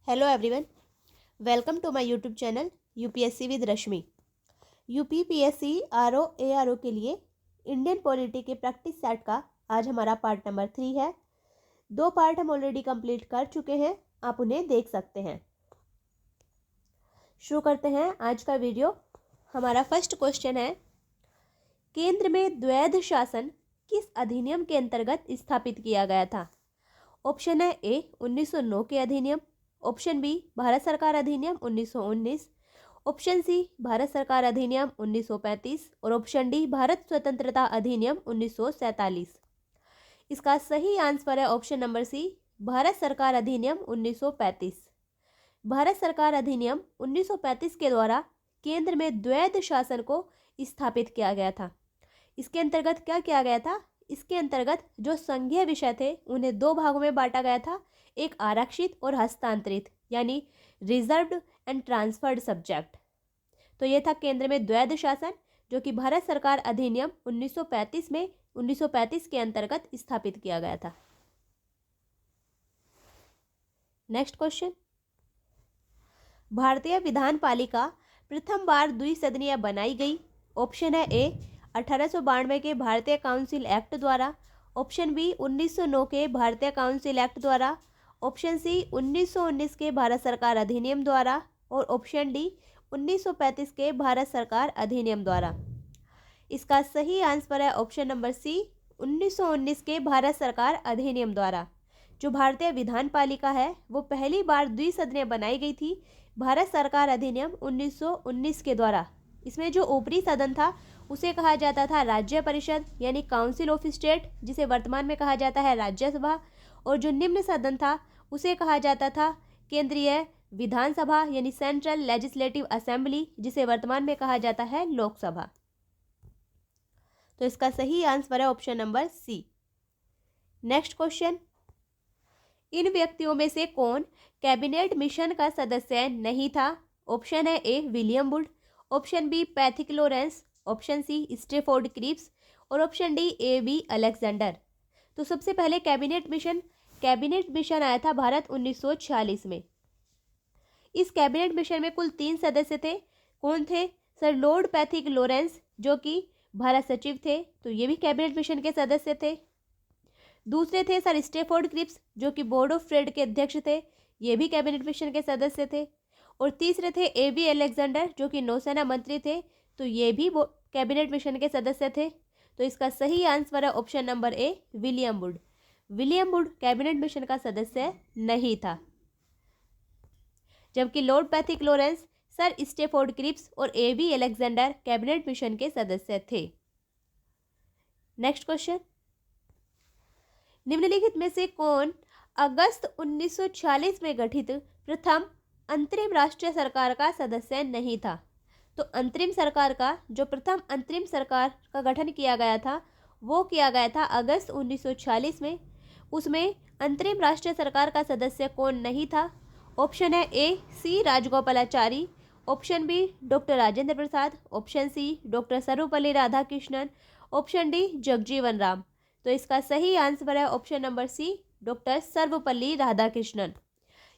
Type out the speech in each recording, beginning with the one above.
Hello everyone, welcome to my YouTube channel UPSC with Rashmi. UPPSC RO ARO के लिए Indian polity के practice set का आज हमारा पार्ट नंबर 3 है। 2 पार्ट हम ऑलरेडी कंप्लीट कर चुके हैं, आप उन्हें देख सकते हैं। शुरू करते हैं आज का वीडियो। हमारा फर्स्ट क्वेश्चन है, केंद्र में द्वैध शासन किस अधिनियम के अंतर्गत स्थापित किया गया था? ऑप्शन है ए 1909 के अधिनियम, ऑप्शन बी भारत सरकार अधिनियम 1919, ऑप्शन सी भारत सरकार अधिनियम 1935 और ऑप्शन डी भारत स्वतंत्रता अधिनियम 1947। इसका सही आंसर है ऑप्शन नंबर सी, भारत सरकार अधिनियम 1935। भारत सरकार अधिनियम 1935 के द्वारा केंद्र में द्वैध शासन को स्थापित किया गया था। इसके अंतर्गत क्या किया गया था? इसके अंतर्गत जो संघीय विषय थे उन्हें 2 भागों में बांटा गया था, एक आरक्षित और हस्तांतरित, यानी रिजर्व्ड एंड ट्रांसफर्ड सब्जेक्ट। तो यह था केंद्र में द्वैध शासन, जो कि भारत सरकार अधिनियम 1935 के अंतर्गत स्थापित किया गया था। नेक्स्ट क्वेश्चन, भारतीय विधान पालिका प्रथम बार द्विसदनीय बनाई गई। ऑप्शन है ए 1892 के भारतीय काउंसिल एक्ट द्वारा, ऑप्शन बी 1909 के भारतीय काउंसिल एक्ट द्वारा, ऑप्शन सी 1919 के भारत सरकार अधिनियम द्वारा और ऑप्शन डी 1935 के भारत सरकार अधिनियम द्वारा। इसका सही आंसर है ऑप्शन नंबर सी, 1919 के भारत सरकार अधिनियम द्वारा। जो भारतीय विधान पालिका है वो पहली बार द्विसदनीय बनाई गई थी भारत सरकार अधिनियम 1919 के द्वारा। इसमें जो ऊपरी सदन था उसे कहा जाता था राज्य परिषद, यानी काउंसिल ऑफ स्टेट, जिसे वर्तमान में कहा जाता है राज्यसभा, और जो निम्न सदन था उसे कहा जाता था केंद्रीय विधानसभा, यानी सेंट्रल लेजिस्लेटिव असेंबली, जिसे वर्तमान में कहा जाता है लोकसभा। तो इसका सही आंसर है option number C. Next question, इन व्यक्तियों में से कौन कैबिनेट मिशन का सदस्य नहीं था? ऑप्शन है A William Wood, option B Pethick Lawrence, option C Stafford Cripps और option D A B Alexander. तो सबसे पहले कैबिनेट मिशन आया था भारत 1946 में। इस कैबिनेट मिशन में कुल 3 सदस्य थे। कौन थे? सर लॉर्ड पैथिक लॉरेंस, जो कि भारत सचिव थे, तो ये भी कैबिनेट मिशन के सदस्य थे। दूसरे थे सर स्टेफोर्ड क्रिप्स, जो कि बोर्ड ऑफ ट्रेड के अध्यक्ष थे, ये भी कैबिनेट मिशन के सदस्य थे। और तीसरे थे ए बी अलेक्जेंडर, जो कि नौसेना मंत्री थे, तो ये भी कैबिनेट मिशन के सदस्य थे। तो इसका सही आंसर है option number A William Wood. William Wood cabinet mission का सदस्य नहीं था, जबकि Lord Pethick Lawrence, sir Stafford Cripps और A B Alexander cabinet mission के सदस्य थे। नेक्स्ट क्वेश्चन, निम्नलिखित में से कौन अगस्त 1946 में गठित प्रथम अंतरिम राष्ट्रीय सरकार का सदस्य नहीं था? तो अंतरिम सरकार का जो प्रथम अंतरिम सरकार का गठन किया गया था वो किया गया था अगस्त 1946 में। उसमें अंतरिम राष्ट्रीय सरकार का सदस्य कौन नहीं था? ऑप्शन है A C Rajagopalachari, option B doctor Rajendra Prasad, option C doctor Sarvepalli Radhakrishnan, option D Jagjivan Ram. तो इसका सही आंसर है option number C, doctor Sarvepalli Radhakrishnan.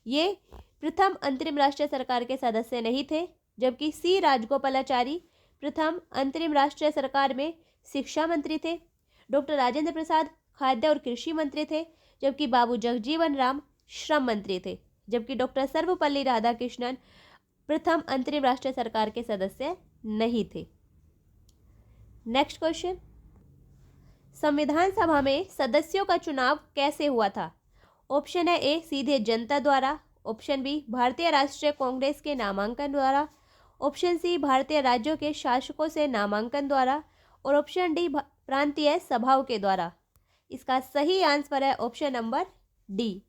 ये प्रथम अंतरिम राष्ट्रीय सरकार के सदस्य नहीं थे, जबकि सी राजगोपालाचारी प्रथम अंतरिम राष्ट्रीय सरकार में शिक्षा मंत्री थे। डॉक्टर राजेंद्र प्रसाद खाद्य और कृषि मंत्री थे, जबकि बाबू जगजीवन राम श्रम मंत्री थे। जबकि डॉक्टर सर्वपल्ली राधाकृष्णन प्रथम अंतरिम राष्ट्रीय सरकार के सदस्य नहीं थे। नेक्स्ट क्वेश्चन, संविधान सभा में सदस्यों का चुनाव कैसे हुआ था? ऑप्शन है ए सीधे जनता द्वारा, ऑप्शन बी भारतीय राष्ट्रीय कांग्रेस के नामांकन द्वारा, ऑप्शन सी भारतीय राज्यों के शासकों से नामांकन द्वारा और ऑप्शन डी प्रांतीय सभाओं के द्वारा। इसका सही आंसर है ऑप्शन नंबर डी।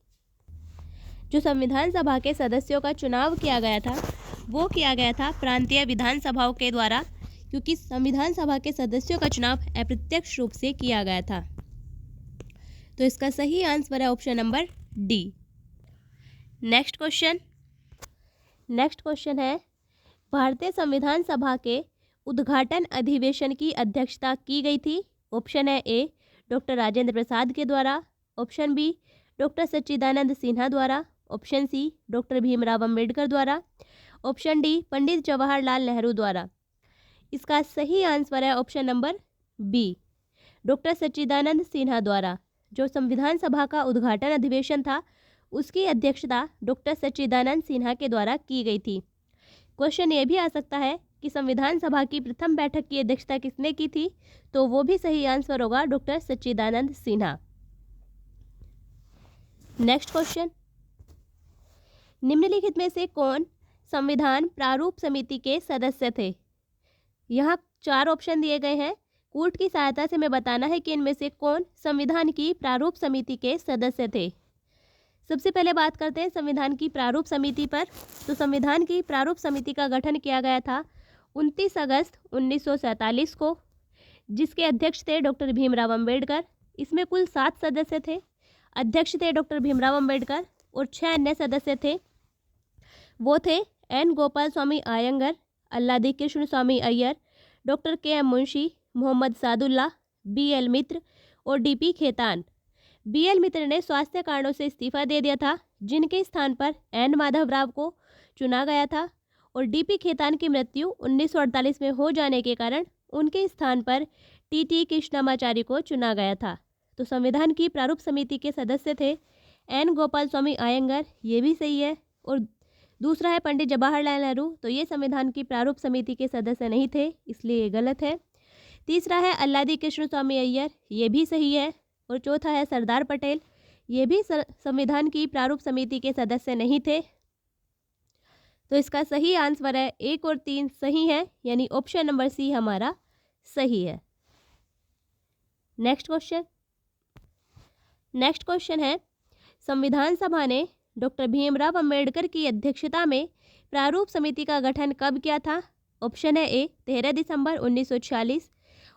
जो संविधान सभा के सदस्यों का चुनाव किया गया था वो किया गया था प्रांतीय विधानसभाओं के द्वारा, क्योंकि संविधान सभा के सदस्यों का चुनाव अप्रत्यक्ष रूप से किया गया था। तो इसका सही आंसर है option number D. Next question है, भारतीय संविधान सभा के उद्घाटन अधिवेशन की अध्यक्षता की गई थी। ऑप्शन है ए डॉक्टर राजेंद्र प्रसाद के द्वारा, option B doctor Sachchidananda Sinha द्वारा, option C doctor Bhimrao Ambedkar द्वारा, ऑप्शन डी पंडित जवाहरलाल नेहरू द्वारा। इसका सही आंसर है option number B, doctor Sachchidananda Sinha द्वारा। जो संविधान सभा का उद्घाटन अधिवेशन था उसकी अध्यक्षता डॉक्टर सच्चिदानंद सिन्हा के द्वारा की गई थी। क्वेश्चन ये भी आ सकता है कि संविधान सभा की प्रथम बैठक की अध्यक्षता किसने की थी, तो वो भी सही आंसर होगा doctor Sachchidananda Sinha. Next question, निम्नलिखित में से कौन संविधान प्रारूप समिति के सदस्य थे? यहाँ 4 ऑप्शन दिए गए हैं। कोर्ट की सहायता से हमें बताना है कि इनमें से कौन संविधान की प्रारूप समिति के सदस्य थे। सबसे पहले बात करते हैं संविधान की प्रारूप समिति पर। तो संविधान की प्रारूप समिति का गठन किया गया था 29 अगस्त 1947 को, जिसके अध्यक्ष थे डॉक्टर भीमराव अंबेडकर। इसमें कुल 7 सदस्य थे। अध्यक्ष थे डॉक्टर भीमराव अंबेडकर और 6 अन्य सदस्य थे। वो थे N Gopalaswami Ayyangar, Alladi Krishnaswami Iyer, doctor K M Munshi, Mohammad Saadulla, B L Mitra और D P Khaitan. B L Mitra ने स्वास्थ्य कारणों से इस्तीफा दे दिया था, जिनके स्थान पर एन माधवराव को चुना गया था। और डी पी खेतान की मृत्यु 1948 में हो जाने के कारण उनके स्थान पर टी टी कृष्णमाचारी को चुना गया था। तो संविधान की प्रारूप समिति के सदस्य थे एन गोपाल स्वामी आयंगर, ये भी सही है। और दूसरा है पंडित जवाहरलाल नेहरू, तो ये संविधान की प्रारूप समिति के सदस्य नहीं थे, इसलिए ये गलत है। तीसरा है अल्लादी कृष्ण स्वामी अय्यर, ये भी सही है। और चौथा है सरदार पटेल, ये भी संविधान की प्रारूप समिति के सदस्य नहीं थे। तो इसका सही आंसर है 1 और 3 सही है, यानी ऑप्शन नंबर सी हमारा सही है। नेक्स्ट क्वेश्चन है, संविधान सभा ने डॉक्टर भीमराव अंबेडकर की अध्यक्षता में प्रारूप समिति का गठन कब किया था? ऑप्शन है ए 13 दिसंबर 1946,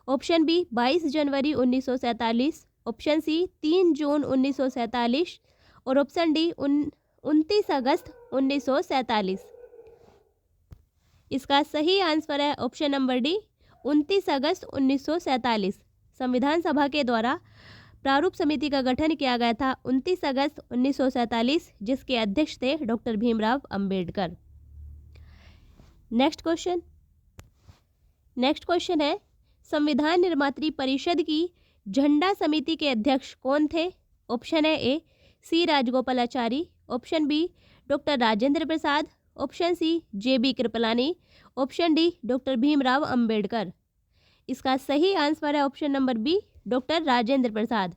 ऑप्शन बी 22 जनवरी 1947, ऑप्शन सी 3 जून 1947 और ऑप्शन डी 29 अगस्त 1947। इसका सही आंसर है ऑप्शन नंबर डी 29 अगस्त 1947। संविधान सभा के द्वारा प्रारूप समिति का गठन किया गया था 29 अगस्त 1947, जिसके अध्यक्ष थे doctor Bhimrao Ambedkar. Next question है, संविधान निर्मात्री परिषद की झंडा समिति के अध्यक्ष कौन थे? ऑप्शन है A C Rajagopalachari, option B doctor Rajendra Prasad, option C J B Kripalani, option D doctor Bhimrao Ambedkar. इसका सही आंसर है option number B doctor Rajendra Prasad.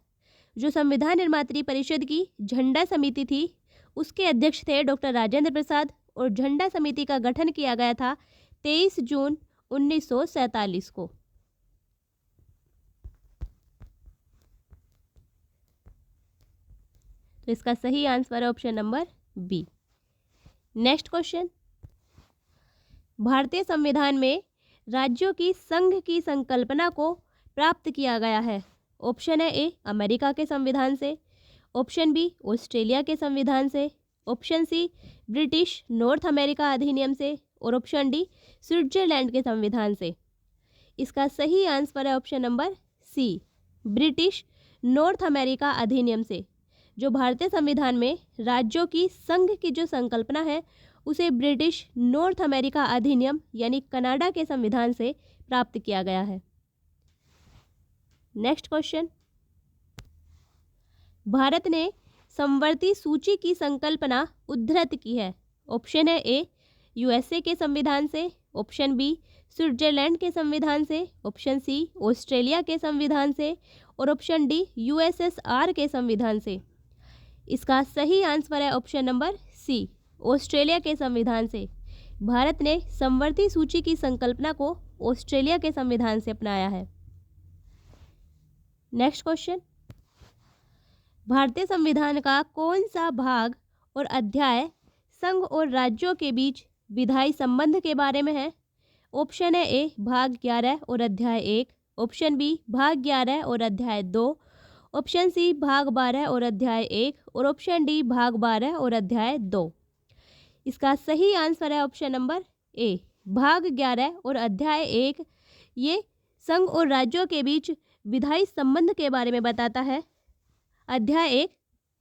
जो संविधान निर्मात्री परिषद की झंडा समिति थी उसके अध्यक्ष थे डॉक्टर राजेंद्र प्रसाद और झंडा समिति का गठन किया गया था 23 जून 1947 को। तो इसका सही आंसर है option number B. Next question, भारतीय संविधान में राज्यों की संघ की संकल्पना को प्राप्त किया गया है। ऑप्शन है ए अमेरिका के संविधान से, ऑप्शन बी ऑस्ट्रेलिया के संविधान से, option C British North America अधिनियम से और ऑप्शन डी स्विट्जरलैंड के संविधान से। इसका सही आंसर है option number C British North America अधिनियम से। जो भारतीय संविधान में राज्यों की संघ की जो संकल्पना है उसे ब्रिटिश नॉर्थ अमेरिका अधिनियम यानी कनाडा के संविधान से प्राप्त किया गया है। नेक्स्ट क्वेश्चन, भारत ने समवर्ती सूची की संकल्पना उद्धृत की है। ऑप्शन है ए यूएसए के संविधान से, ऑप्शन बी स्विट्जरलैंड के संविधान से, ऑप्शन सी ऑस्ट्रेलिया के संविधान से और ऑप्शन डी यूएसएसआर के संविधान से। इसका सही आंसर है ऑप्शन नंबर सी ऑस्ट्रेलिया के संविधान से। भारत ने समवर्ती सूची की संकल्पना को ऑस्ट्रेलिया के संविधान से अपनाया है। नेक्स्ट क्वेश्चन, भारतीय संविधान का कौन सा भाग और अध्याय संघ और राज्यों के बीच विधायी संबंध के बारे में है? ऑप्शन है ए भाग 11 और अध्याय 1, ऑप्शन बी भाग 11 और अध्याय 2, ऑप्शन सी भाग 12 और अध्याय 1 और ऑप्शन डी भाग 12 और अध्याय 2। इसका सही आंसर है ऑप्शन नंबर ए भाग 11 और अध्याय 1। ये संघ और राज्यों के बीच विधायी संबंध के बारे में बताता है। अध्याय 1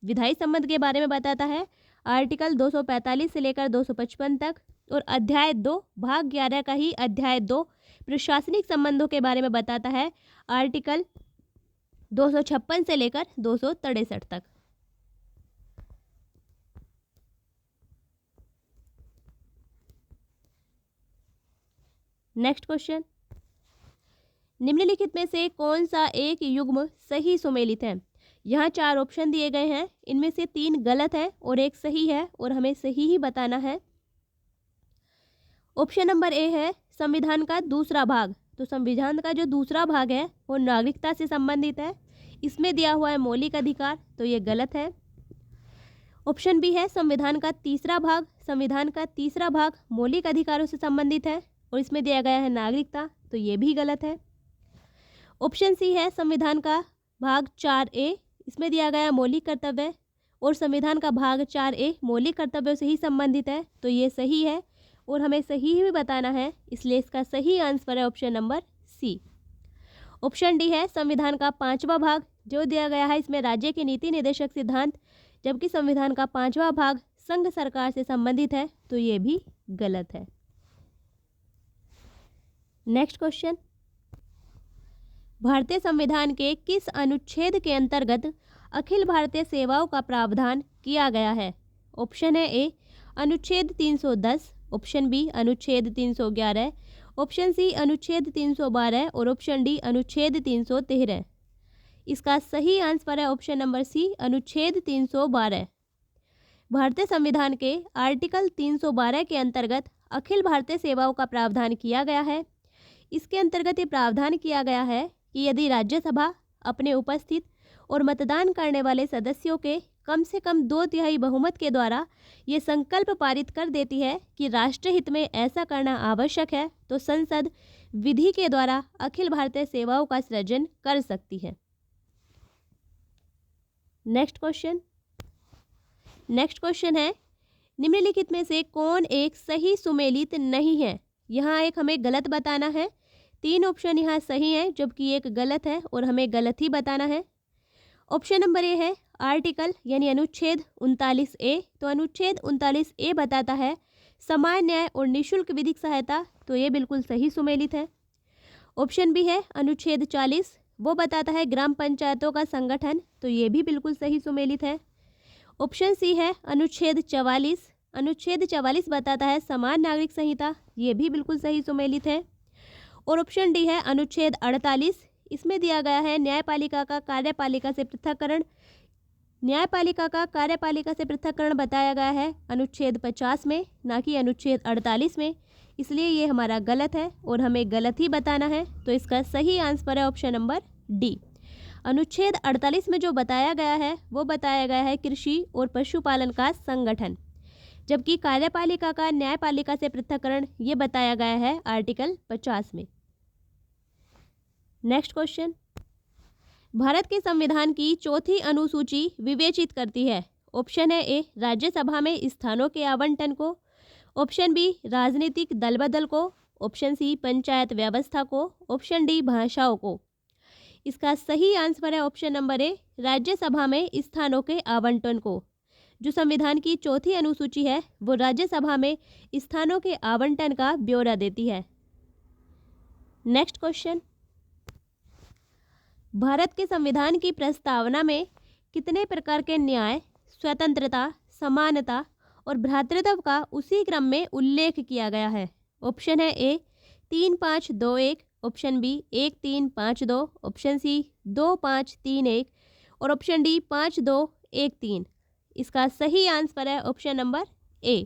विधायी संबंध के बारे में बताता है आर्टिकल 245 से लेकर 255 तक, और अध्याय 2 भाग 11 का ही अध्याय 2 प्रशासनिक संबंधों के बारे में बताता है, आर्टिकल 256 से लेकर 263 तक। नेक्स्ट क्वेश्चन, निम्नलिखित में से कौन सा एक युग्म सही सुमेलित है? यहाँ 4 ऑप्शन दिए गए हैं, इनमें से 3 गलत है और 1 सही है, और हमें सही ही बताना है। ऑप्शन नंबर ए है संविधान का दूसरा भाग। तो संविधान का जो दूसरा भाग है वो नागरिकता से संबंधित है, इसमें दिया हुआ है मौलिक अधिकार, तो ये गलत है। ऑप्शन बी है संविधान का तीसरा भाग। संविधान का तीसरा भाग मौलिक अधिकारों से संबंधित है और इसमें दिया गया है नागरिकता, तो ये भी गलत है। ऑप्शन सी है संविधान का भाग 4A, इसमें दिया गया मौलिक कर्तव्य, और संविधान का भाग 4A मौलिक कर्तव्यों से ही संबंधित है, तो ये सही है और हमें सही ही बताना है, इसलिए इसका सही आंसर है option number C. Option D है संविधान का 5वां भाग, जो दिया गया है इसमें राज्य के नीति निर्देशक सिद्धांत, जबकि संविधान का 5वां भाग संघ सरकार से संबंधित है, तो ये भी गलत है। नेक्स्ट क्वेश्चन, भारतीय संविधान के किस अनुच्छेद के अंतर्गत अखिल भारतीय सेवाओं का प्रावधान किया गया है? ऑप्शन है ए अनुच्छेद 310, ऑप्शन बी अनुच्छेद 311, ऑप्शन सी अनुच्छेद 312 और ऑप्शन डी अनुच्छेद 313। इसका सही आंसर है ऑप्शन नंबर सी अनुच्छेद 312। भारतीय संविधान के आर्टिकल 312 के अंतर्गत अखिल भारतीय सेवाओं का प्रावधान किया गया है। इसके अंतर्गत ये प्रावधान किया गया है कि यदि राज्यसभा अपने उपस्थित और मतदान करने वाले सदस्यों के कम से कम 2/3 बहुमत के द्वारा ये संकल्प पारित कर देती है कि राष्ट्रहित में ऐसा करना आवश्यक है, तो संसद विधि के द्वारा अखिल भारतीय सेवाओं का सृजन कर सकती है। नेक्स्ट क्वेश्चन है निम्नलिखित में से कौन एक सही सुमेलित नहीं है? यहाँ एक हमें गलत बताना है। 3 ऑप्शन यहाँ सही हैं, जबकि एक गलत है और हमें गलत ही बताना है। ऑप्शन नंबर ए है आर्टिकल यानी अनुच्छेद 39A। तो अनुच्छेद 39A बताता है समान न्याय और निःशुल्क विधिक सहायता, तो ये बिल्कुल सही सुमेलित है। ऑप्शन बी है अनुच्छेद 40, वो बताता है ग्राम पंचायतों का संगठन, तो ये भी बिल्कुल सही सुमेलित है। ऑप्शन सी है अनुच्छेद 44, अनुच्छेद 44 बताता है समान नागरिक संहिता, ये भी बिल्कुल सही सुमेलित है। और ऑप्शन डी है अनुच्छेद 48, इसमें दिया गया है न्यायपालिका का कार्यपालिका से पृथक्करण। न्यायपालिका का कार्यपालिका से पृथक्करण बताया गया है अनुच्छेद 50 में, ना कि अनुच्छेद 48 में, इसलिए ये हमारा गलत है और हमें गलत ही बताना है। तो इसका सही आंसर है ऑप्शन नंबर डी। अनुच्छेद 48 में जो बताया गया है वो बताया गया है कृषि और पशुपालन का संगठन, जबकि कार्यपालिका का न्यायपालिका से पृथक्करण ये बताया गया है आर्टिकल 50 में। नेक्स्ट क्वेश्चन, भारत के संविधान की चौथी अनुसूची विवेचित करती है। ऑप्शन है ए राज्यसभा में स्थानों के आवंटन को, ऑप्शन बी राजनीतिक दल बदल को, ऑप्शन सी पंचायत व्यवस्था को, ऑप्शन डी भाषाओं को। इसका सही आंसर है ऑप्शन नंबर ए राज्यसभा में स्थानों के आवंटन को। जो संविधान की चौथी अनुसूची है वो राज्यसभा में स्थानों के आवंटन का ब्यौरा देती है। नेक्स्ट क्वेश्चन, भारत के संविधान की प्रस्तावना में कितने प्रकार के न्याय, स्वतंत्रता, समानता और भ्रातृत्व का उसी क्रम में उल्लेख किया गया है? ऑप्शन है ए 3-5-2-1, ऑप्शन बी 1-3-5-2, ऑप्शन सी 2-5-3-1 और ऑप्शन डी 5-2-1-3। इसका सही आंसर है ऑप्शन नंबर ए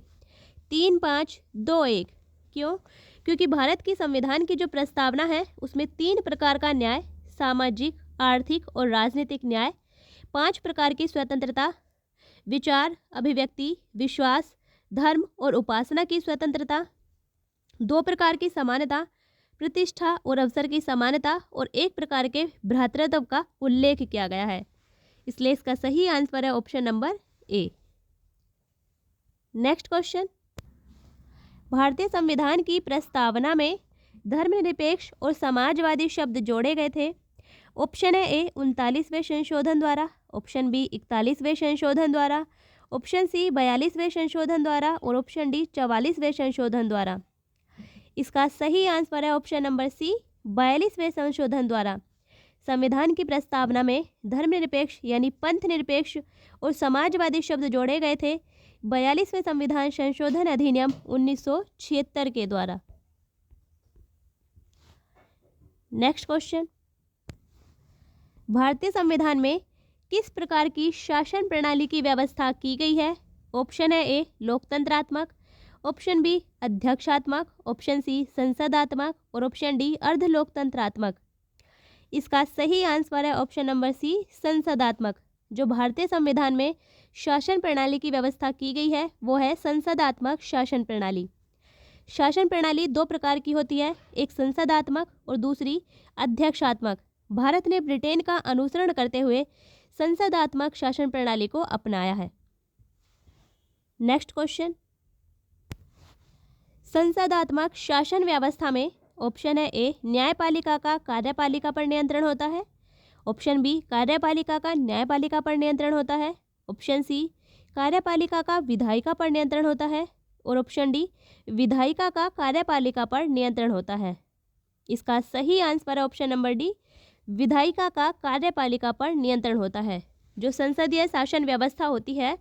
3-5-2-1। क्यों? क्योंकि भारत की संविधान की जो प्रस्तावना है उसमें 3 प्रकार का न्याय, सामाजिक, आर्थिक और राजनीतिक न्याय, 5 प्रकार की स्वतंत्रता, विचार, अभिव्यक्ति, विश्वास, धर्म और उपासना की स्वतंत्रता, 2 प्रकार की समानता, प्रतिष्ठा और अवसर की समानता और 1 प्रकार के भ्रातृत्व का उल्लेख किया गया है। इसलिए इसका सही आंसर है ऑप्शन नंबर ए। नेक्स्ट क्वेश्चन, भारतीय संविधान की प्रस्तावना में धर्मनिरपेक्ष और समाजवादी शब्द जोड़े गए थे। ऑप्शन है ए 39वें संशोधन द्वारा, ऑप्शन बी 41वें संशोधन द्वारा, ऑप्शन सी 42वें संशोधन द्वारा और ऑप्शन डी 44वें संशोधन द्वारा। इसका सही आंसर है ऑप्शन नंबर सी 42वें संशोधन द्वारा। संविधान की प्रस्तावना में धर्मनिरपेक्ष यानी पंथ निरपेक्ष और समाजवादी शब्द जोड़े गए थे 42वें संविधान संशोधन अधिनियम 1976 के द्वारा। नेक्स्ट क्वेश्चन, भारतीय संविधान में किस प्रकार की शासन प्रणाली की व्यवस्था की गई है? ऑप्शन है ए लोकतंत्रात्मक, ऑप्शन बी अध्यक्षात्मक, ऑप्शन सी संसदात्मक और ऑप्शन डी अर्धलोकतंत्रात्मक। इसका सही आंसर है ऑप्शन नंबर सी संसदात्मक। जो भारतीय संविधान में शासन प्रणाली की व्यवस्था की गई है वो है संसदात्मक शासन प्रणाली। शासन प्रणाली दो प्रकार की होती है, एक संसदात्मक और दूसरी अध्यक्षात्मक। भारत ने ब्रिटेन का अनुसरण करते हुए संसदात्मक शासन प्रणाली को अपनाया है। नेक्स्ट क्वेश्चन, संसदात्मक शासन व्यवस्था में ऑप्शन है ए न्यायपालिका का कार्यपालिका पर नियंत्रण होता है, ऑप्शन बी कार्यपालिका का न्यायपालिका पर नियंत्रण होता है, ऑप्शन सी कार्यपालिका का विधायिका पर नियंत्रण होता है और ऑप्शन डी विधायिका का कार्यपालिका पर नियंत्रण होता है। इसका सही आंसर है ऑप्शन नंबर डी विधायिका का कार्यपालिका पर नियंत्रण होता है। जो संसदीय शासन व्यवस्था होती है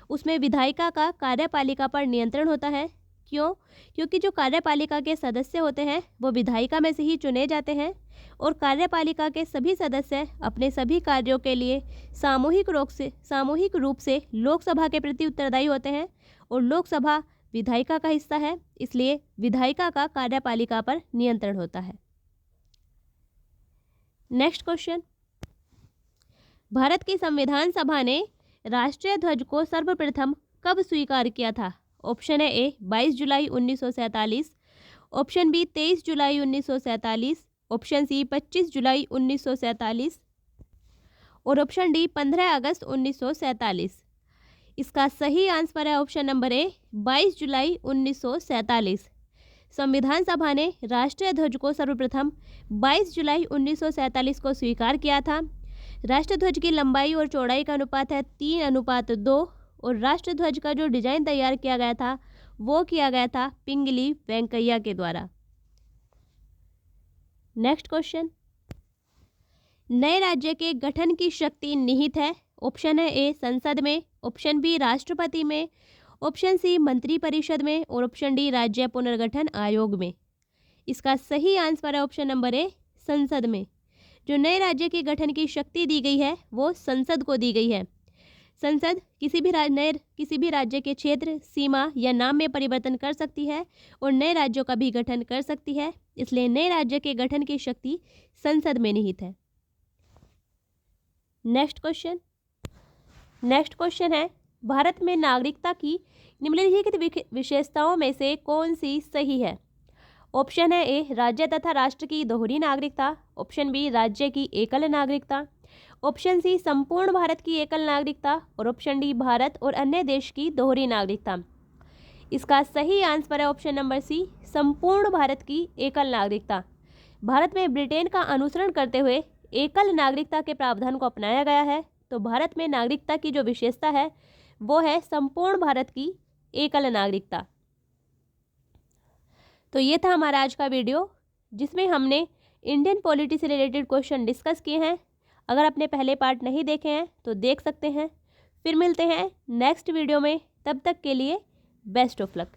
उसमें विधायिका का कार्यपालिका पर नियंत्रण होता है। क्यों? क्योंकि जो कार्यपालिका के सदस्य होते हैं वो विधायिका में से ही चुने जाते हैं और कार्यपालिका के सभी सदस्य अपने सभी कार्यों के लिए सामूहिक रूप से लोकसभा के प्रति उत्तरदायी होते हैं और लोकसभा विधायिका का हिस्सा है, इसलिए विधायिका का कार्यपालिका पर नियंत्रण होता है। नेक्स्ट क्वेश्चन, भारत की संविधान सभा ने राष्ट्रीय ध्वज को सर्वप्रथम कब स्वीकार किया था? ऑप्शन है ए 22 जुलाई 1947, ऑप्शन बी 23 जुलाई 1947, ऑप्शन सी 25 जुलाई 1947 और ऑप्शन डी 15 अगस्त 1947। इसका सही आंसर है ऑप्शन नंबर ए 22 जुलाई 1947। संविधान सभा ने राष्ट्रीय ध्वज को सर्वप्रथम 22 जुलाई 1947 को स्वीकार किया था। राष्ट्रध्वज की लंबाई और चौड़ाई का अनुपात है 3:2 और राष्ट्रध्वज का जो डिजाइन तैयार किया गया था वो किया गया था पिंगली वेंकैया के द्वारा। नेक्स्ट क्वेश्चन, नए राज्य के गठन की शक्ति निहित है। ऑप्शन है ए संसद में, ऑप्शन बी राष्ट्रपति में, ऑप्शन सी मंत्रिपरिषद में और ऑप्शन डी राज्य पुनर्गठन आयोग में। इसका सही आंसर है ऑप्शन नंबर ए संसद में। जो नए राज्य के गठन की शक्ति दी गई है वो संसद को दी गई है। संसद किसी भी राज्य के क्षेत्र, सीमा या नाम में परिवर्तन कर सकती है और नए राज्यों का भी गठन कर सकती है, इसलिए नए राज्य के गठन की शक्ति संसद में निहित है। नेक्स्ट क्वेश्चन है, भारत में नागरिकता की निम्नलिखित विशेषताओं में से कौन सी सही है? ऑप्शन है ए राज्य तथा राष्ट्र की दोहरी नागरिकता, ऑप्शन बी राज्य की एकल नागरिकता, ऑप्शन सी संपूर्ण भारत की एकल नागरिकता और ऑप्शन डी भारत और अन्य देश की दोहरी नागरिकता। इसका सही आंसर है ऑप्शन नंबर सी संपूर्ण भारत की एकल नागरिकता। भारत में ब्रिटेन का अनुसरण करते हुए एकल नागरिकता के प्रावधान को अपनाया गया है, तो भारत में नागरिकता की जो विशेषता है वो है संपूर्ण भारत की एकल नागरिकता। तो ये था हमारा आज का वीडियो जिसमें हमने इंडियन पॉलिटी से रिलेटेड क्वेश्चन डिस्कस किए हैं। अगर आपने पहले पार्ट नहीं देखे हैं तो देख सकते हैं। फिर मिलते हैं नेक्स्ट वीडियो में, तब तक के लिए बेस्ट ऑफ लक।